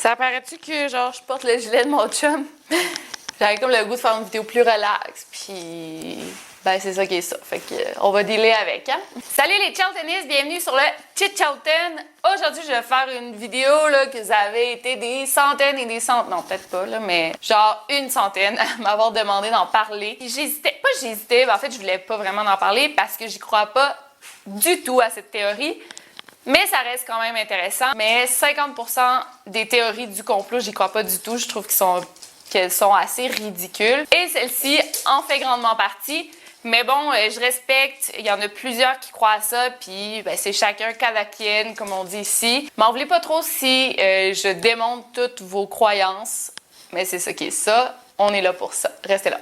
Ça paraît-tu que, genre, je porte le gilet de mon chum? J'avais comme le goût de faire une vidéo plus relax, puis... Ben, c'est ça qui est ça. Fait que, on va dealer avec, hein? Salut les Chaltonistes, bienvenue sur le Chit Chalton. Aujourd'hui, je vais faire une vidéo, là, que vous avez été des centaines et des centaines... Non, peut-être pas, là, mais genre une centaine à m'avoir demandé d'en parler. J'hésitais, mais en fait, je voulais pas vraiment en parler parce que j'y crois pas du tout à cette théorie. Mais ça reste quand même intéressant. Mais 50% des théories du complot, j'y crois pas du tout. Je trouve qu'elles sont assez ridicules. Et celle-ci en fait grandement partie. Mais bon, je respecte. Il y en a plusieurs qui croient à ça. Puis ben, c'est chacun cadaquienne, comme on dit ici. M'en voulez pas trop si je démonte toutes vos croyances. Mais c'est ça qui est ça. On est là pour ça. Restez là.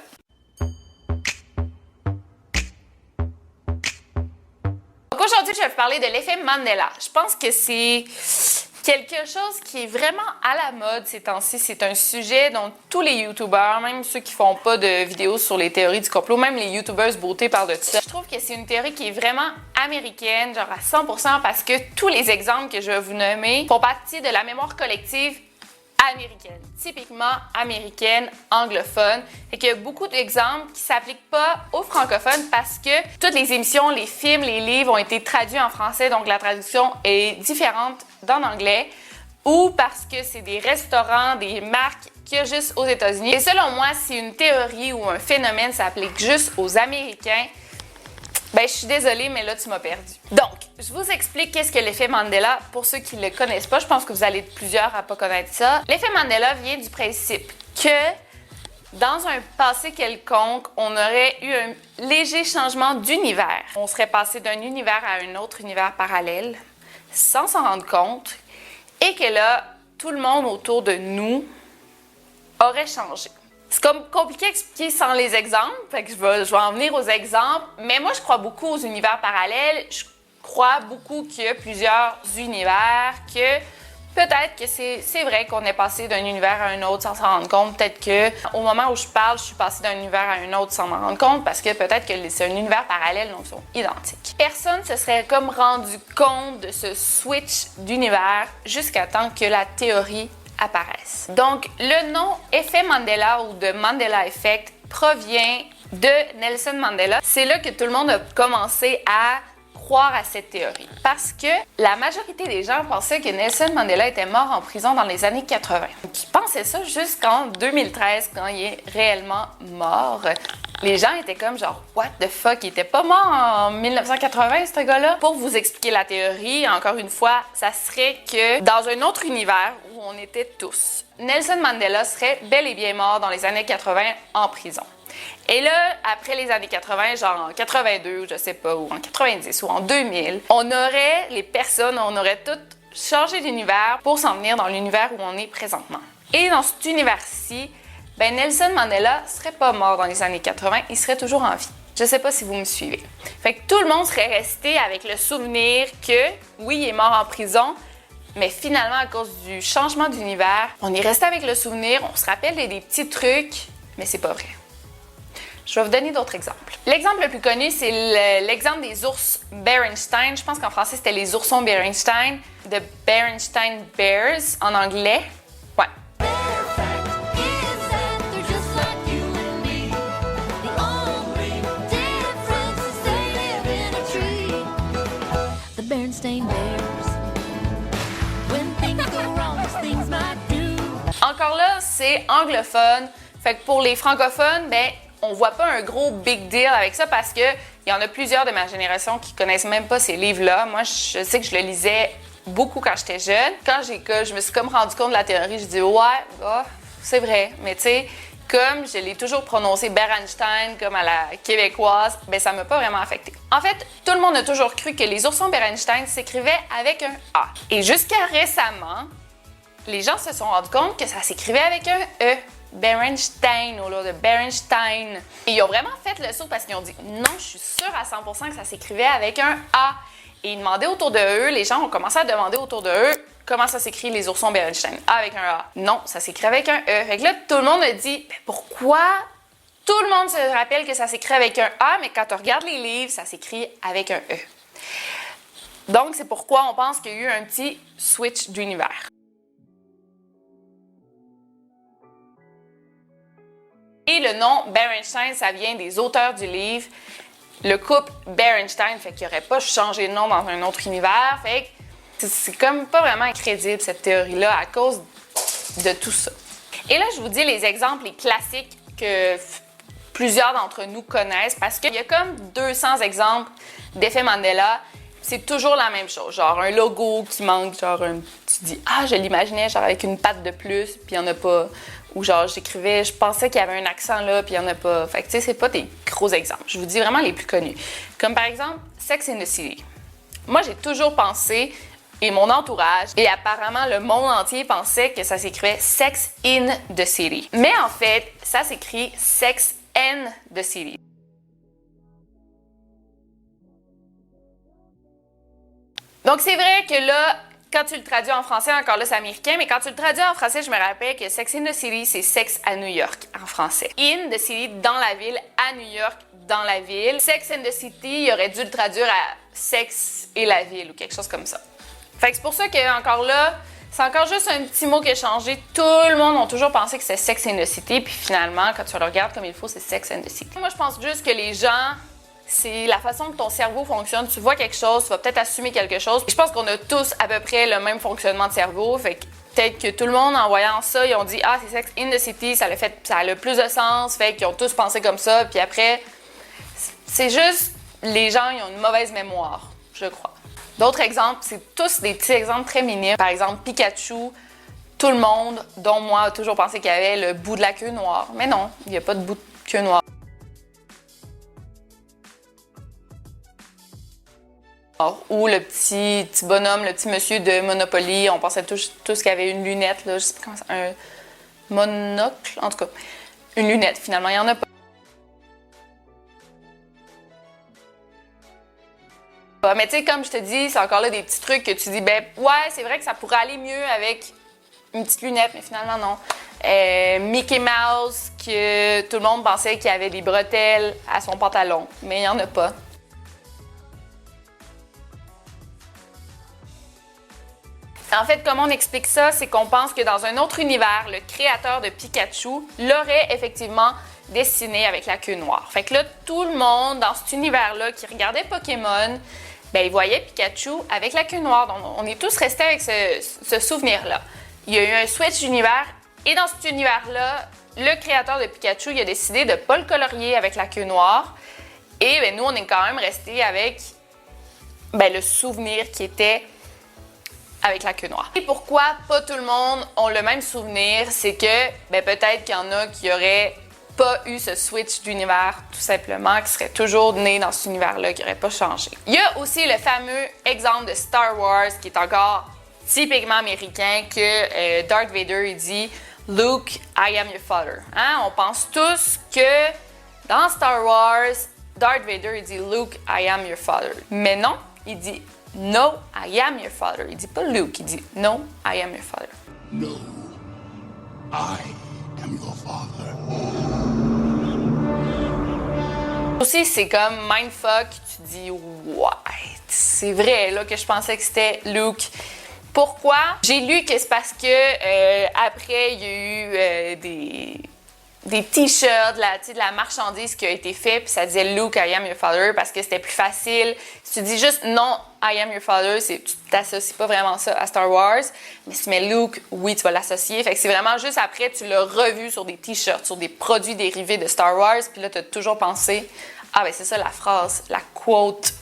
Aujourd'hui, je vais vous parler de l'effet Mandela. Je pense que c'est quelque chose qui est vraiment à la mode ces temps-ci. C'est un sujet dont tous les YouTubers, même ceux qui font pas de vidéos sur les théories du complot, même les YouTubers beauté parlent de ça. Je trouve que c'est une théorie qui est vraiment américaine, genre à 100%, parce que tous les exemples que je vais vous nommer font partie de la mémoire collective américaine, typiquement américaine, anglophone. Fait qu'il y a beaucoup d'exemples qui s'appliquent pas aux francophones parce que toutes les émissions, les films, les livres ont été traduits en français, donc la traduction est différente d'en anglais, ou parce que c'est des restaurants, des marques qu'il y a juste aux États-Unis. Et selon moi, si une théorie ou un phénomène s'applique juste aux Américains, ben, je suis désolée, mais là, tu m'as perdu. Donc, je vous explique qu'est-ce que l'effet Mandela. Pour ceux qui ne le connaissent pas, je pense que vous allez être plusieurs à ne pas connaître ça. L'effet Mandela vient du principe que dans un passé quelconque, on aurait eu un léger changement d'univers. On serait passé d'un univers à un autre univers parallèle sans s'en rendre compte et que là, tout le monde autour de nous aurait changé. C'est comme compliqué à expliquer sans les exemples, fait que je vais en venir aux exemples, mais moi je crois beaucoup aux univers parallèles, je crois beaucoup qu'il y a plusieurs univers, que peut-être que c'est vrai qu'on est passé d'un univers à un autre sans s'en rendre compte, peut-être qu'au moment où je parle, je suis passée d'un univers à un autre sans m'en rendre compte, parce que peut-être que c'est un univers parallèle, donc ils sont identiques. Personne se serait comme rendu compte de ce switch d'univers jusqu'à temps que la théorie apparaissent. Donc, le nom effet Mandela ou de Mandela Effect provient de Nelson Mandela. C'est là que tout le monde a commencé à croire à cette théorie. Parce que la majorité des gens pensaient que Nelson Mandela était mort en prison dans les années 80. Ils pensaient ça jusqu'en 2013, quand il est réellement mort. Les gens étaient comme genre « What the fuck? Il était pas mort en 1980, ce gars-là? » Pour vous expliquer la théorie, encore une fois, ça serait que dans un autre univers où on était tous, Nelson Mandela serait bel et bien mort dans les années 80 en prison. Et là, après les années 80, genre en 82, je sais pas, ou en 90 ou en 2000, on aurait toutes changé d'univers pour s'en venir dans l'univers où on est présentement. Et dans cet univers-ci, ben Nelson Mandela serait pas mort dans les années 80, il serait toujours en vie. Je sais pas si vous me suivez. Fait que tout le monde serait resté avec le souvenir que, oui, il est mort en prison, mais finalement, à cause du changement d'univers, on est resté avec le souvenir, on se rappelle des petits trucs, mais c'est pas vrai. Je vais vous donner d'autres exemples. L'exemple le plus connu, c'est l'exemple des ours Berenstain. Je pense qu'en français, c'était les oursons Berenstain, de Berenstain Bears en anglais. Ouais. Encore là, c'est anglophone. Fait que pour les francophones, ben, on voit pas un gros big deal avec ça parce que il y en a plusieurs de ma génération qui connaissent même pas ces livres-là. Moi, je sais que je le lisais beaucoup quand j'étais jeune. Quand je me suis comme rendu compte de la théorie, je dis ouais, c'est vrai. Mais tu sais, comme je l'ai toujours prononcé Berenstain comme à la québécoise, ben ça m'a pas vraiment affecté. En fait, tout le monde a toujours cru que les oursons Berenstain s'écrivaient avec un A. Et jusqu'à récemment, les gens se sont rendus compte que ça s'écrivait avec un E. Berenstain au lieu de Berenstain. Et ils ont vraiment fait le saut parce qu'ils ont dit non, je suis sûre à 100% que ça s'écrivait avec un A. Et ils demandaient autour de eux, les gens ont commencé à demander autour de eux comment ça s'écrit les oursons Berenstain. A avec un A. Non, ça s'écrit avec un E. Fait que là, tout le monde a dit pourquoi tout le monde se rappelle que ça s'écrit avec un A, mais quand on regarde les livres, ça s'écrit avec un E. Donc, c'est pourquoi on pense qu'il y a eu un petit switch d'univers. Et le nom Berenstein, ça vient des auteurs du livre. Le couple Berenstein, fait qu'il n'aurait pas changé de nom dans un autre univers. Fait que c'est comme pas vraiment crédible, cette théorie-là, à cause de tout ça. Et là, je vous dis les exemples, les classiques que plusieurs d'entre nous connaissent, parce qu'il y a comme 200 exemples d'effet Mandela. C'est toujours la même chose, genre un logo qui manque, genre tu dis « Ah, je l'imaginais genre avec une patte de plus, puis il n'y en a pas. » Ou genre j'écrivais « Je pensais qu'il y avait un accent là, puis il n'y en a pas. » Fait que tu sais, c'est pas des gros exemples. Je vous dis vraiment les plus connus. Comme par exemple Sex and the City. Moi, j'ai toujours pensé, et mon entourage, et apparemment le monde entier pensait que ça s'écrivait Sex in the City. Mais en fait, ça s'écrit Sex and the City. Donc, c'est vrai que là, quand tu le traduis en français, encore là, c'est américain, mais quand tu le traduis en français, je me rappelle que Sex in the City, c'est Sex à New York en français. In the City, dans la ville, à New York, dans la ville. Sex in the City, il aurait dû le traduire à Sexe et la ville ou quelque chose comme ça. Fait que c'est pour ça que, encore là, c'est encore juste un petit mot qui a changé. Tout le monde a toujours pensé que c'est Sex in the City, puis finalement, quand tu le regardes comme il faut, c'est Sex and the City. Moi, je pense juste que les gens... C'est la façon que ton cerveau fonctionne. Tu vois quelque chose, tu vas peut-être assumer quelque chose. Je pense qu'on a tous à peu près le même fonctionnement de cerveau. Fait que peut-être que tout le monde, en voyant ça, ils ont dit « Ah, c'est Sex in the City, ça a le plus de sens. » Fait qu'ils ont tous pensé comme ça. Puis après, c'est juste, les gens, ils ont une mauvaise mémoire, je crois. D'autres exemples, c'est tous des petits exemples très minimes. Par exemple, Pikachu, tout le monde, dont moi, a toujours pensé qu'il y avait le bout de la queue noire. Mais non, il n'y a pas de bout de queue noire. Ou le petit bonhomme, le petit monsieur de Monopoly, on pensait tous qu'il avait une lunette, là, je sais pas comment ça, un monocle, en tout cas, une lunette, finalement, il n'y en a pas. Mais tu sais, comme je te dis, c'est encore là des petits trucs que tu dis, ben ouais, c'est vrai que ça pourrait aller mieux avec une petite lunette, mais finalement, non. Mickey Mouse, que tout le monde pensait qu'il avait des bretelles à son pantalon, mais il n'y en a pas. En fait, comment on explique ça, c'est qu'on pense que dans un autre univers, le créateur de Pikachu l'aurait effectivement dessiné avec la queue noire. Fait que là, tout le monde dans cet univers-là qui regardait Pokémon, ben, il voyait Pikachu avec la queue noire. Donc, on est tous restés avec ce souvenir-là. Il y a eu un switch d'univers et dans cet univers-là, le créateur de Pikachu, il a décidé de ne pas le colorier avec la queue noire. Et ben, nous, on est quand même restés avec le souvenir qui était avec la queue noire. Et pourquoi pas tout le monde ont le même souvenir, c'est que peut-être qu'il y en a qui auraient pas eu ce switch d'univers, tout simplement, qui seraient toujours nés dans cet univers-là, qui n'aurait pas changé. Il y a aussi le fameux exemple de Star Wars, qui est encore typiquement américain, que Darth Vader, il dit « Luke, I am your father ». Hein? On pense tous que dans Star Wars, Darth Vader, il dit « Luke, I am your father ». Mais non, il dit No, I am your father. Il dit pas Luke, il dit No, I am your father. No, I am your father. Aussi, c'est comme mindfuck, tu dis ouais, c'est vrai là que je pensais que c'était Luke. Pourquoi? J'ai lu que c'est parce que après, il y a eu des t-shirts, de la marchandise qui a été faite, puis ça disait Luke, I am your father, parce que c'était plus facile. Si tu dis juste non, I am your father, tu t'associes pas vraiment ça à Star Wars. Mais si tu mets Luke, oui, tu vas l'associer. Fait que c'est vraiment juste après, tu l'as revu sur des t-shirts, sur des produits dérivés de Star Wars, puis là, tu as toujours pensé, c'est ça la phrase, la quote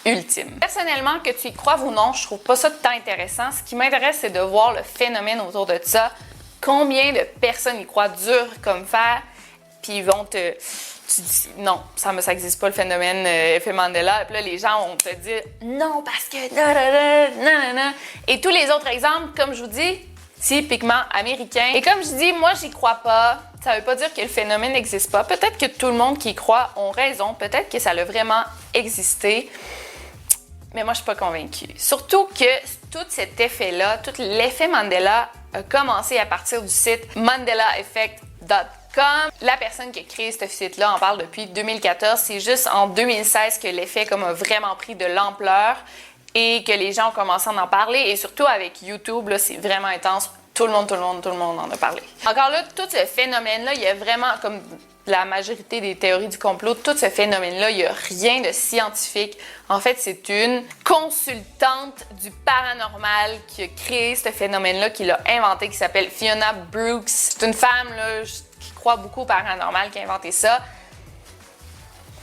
ultime. Personnellement, que tu y croives ou non, je trouve pas ça tant intéressant. Ce qui m'intéresse, c'est de voir le phénomène autour de ça. Combien de personnes y croient dur comme fer, puis ils vont te... Tu dis, non, ça n'existe pas le phénomène effet Mandela. Puis là, les gens vont te dire, non, parce que... nanana. Et tous les autres exemples, comme je vous dis, typiquement américains. Et comme je dis, moi, j'y crois pas. Ça veut pas dire que le phénomène n'existe pas. Peut-être que tout le monde qui y croit ont raison. Peut-être que ça a vraiment existé. Mais moi, je suis pas convaincue. Surtout que tout cet effet-là, tout l'effet Mandela a commencé à partir du site mandelaeffect.com. La personne qui a créé ce site-là en parle depuis 2014. C'est juste en 2016 que l'effet a vraiment pris de l'ampleur et que les gens ont commencé à en parler. Et surtout avec YouTube, là, c'est vraiment intense. tout le monde en a parlé. Encore là, tout ce phénomène-là, il y a vraiment, comme la majorité des théories du complot, tout ce phénomène-là, il n'y a rien de scientifique. En fait, c'est une consultante du paranormal qui a créé ce phénomène-là, qui l'a inventé, qui s'appelle Fiona Brooks. C'est une femme là, qui croit beaucoup au paranormal, qui a inventé ça.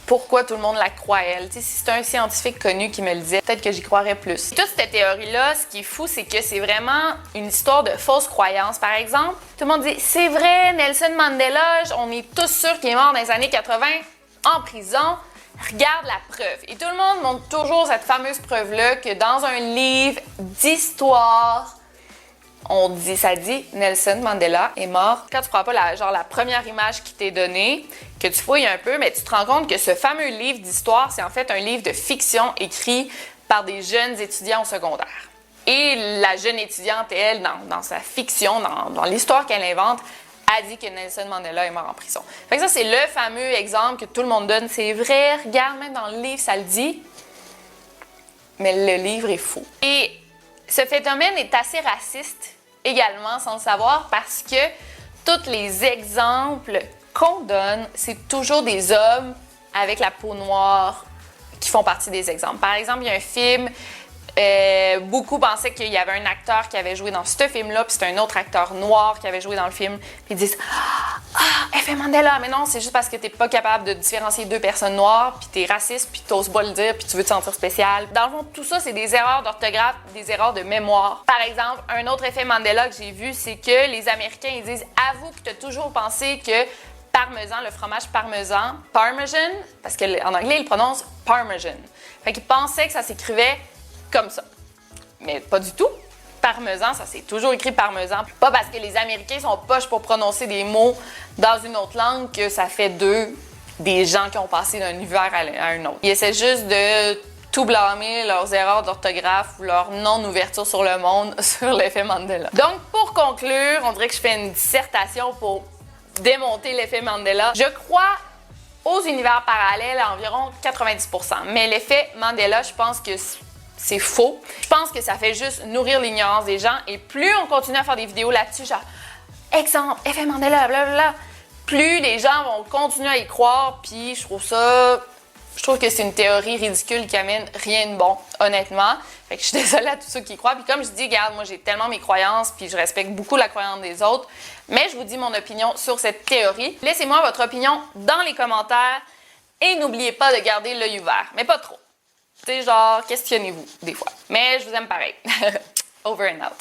Pourquoi tout le monde la croit, elle? T'sais, si c'était un scientifique connu qui me le disait, peut-être que j'y croirais plus. Toute cette théorie-là, ce qui est fou, c'est que c'est vraiment une histoire de fausses croyances. Par exemple, tout le monde dit « C'est vrai, Nelson Mandela, on est tous sûrs qu'il est mort dans les années 80 en prison. Regarde la preuve. » Et tout le monde montre toujours cette fameuse preuve-là que dans un livre d'histoire, ça dit Nelson Mandela est mort. Quand tu prends pas la première image qui t'est donnée, que tu fouilles un peu, mais tu te rends compte que ce fameux livre d'histoire, c'est en fait un livre de fiction écrit par des jeunes étudiants au secondaire. Et la jeune étudiante, elle, dans sa fiction, dans l'histoire qu'elle invente, a dit que Nelson Mandela est mort en prison. Fait que ça, c'est le fameux exemple que tout le monde donne. C'est vrai, regarde, même dans le livre, ça le dit. Mais le livre est faux. Et ce phénomène est assez raciste également, sans le savoir, parce que tous les exemples qu'on donne, c'est toujours des hommes avec la peau noire qui font partie des exemples. Par exemple, il y a un film, beaucoup pensaient qu'il y avait un acteur qui avait joué dans ce film-là, puis c'est un autre acteur noir qui avait joué dans le film, puis ils disent « Ah, F. Mandela! » Mais non, c'est juste parce que t'es pas capable de différencier deux personnes noires, puis t'es raciste, puis t'oses pas le dire, puis tu veux te sentir spécial. Dans le fond, tout ça, c'est des erreurs d'orthographe, des erreurs de mémoire. Par exemple, un autre effet Mandela que j'ai vu, c'est que les Américains, ils disent « Avoue que t'as toujours pensé que parmesan, le fromage parmesan, parmesan, parce qu'en anglais, ils le prononcent parmesan. » Fait qu'ils pensaient que ça s'écrivait comme ça. Mais pas du tout. Parmesan, ça s'est toujours écrit parmesan. Pas parce que les Américains sont poches pour prononcer des mots dans une autre langue que ça fait d'eux des gens qui ont passé d'un univers à un autre. Ils essaient juste de tout blâmer, leurs erreurs d'orthographe ou leur non-ouverture sur le monde, sur l'effet Mandela. Donc, pour conclure, on dirait que je fais une dissertation pour démonter l'effet Mandela. Je crois aux univers parallèles à environ 90%. Mais l'effet Mandela, je pense que c'est faux. Je pense que ça fait juste nourrir l'ignorance des gens et plus on continue à faire des vidéos là-dessus, genre exemple, effet Mandela, blablabla, plus les gens vont continuer à y croire, puis je trouve que c'est une théorie ridicule qui amène rien de bon, honnêtement. Fait que je suis désolée à tous ceux qui y croient. Puis comme je dis, regarde, moi j'ai tellement mes croyances, puis je respecte beaucoup la croyance des autres, mais je vous dis mon opinion sur cette théorie. Laissez-moi votre opinion dans les commentaires et n'oubliez pas de garder l'œil ouvert, mais pas trop. Tu sais, genre, questionnez-vous des fois. Mais je vous aime pareil. Over and out.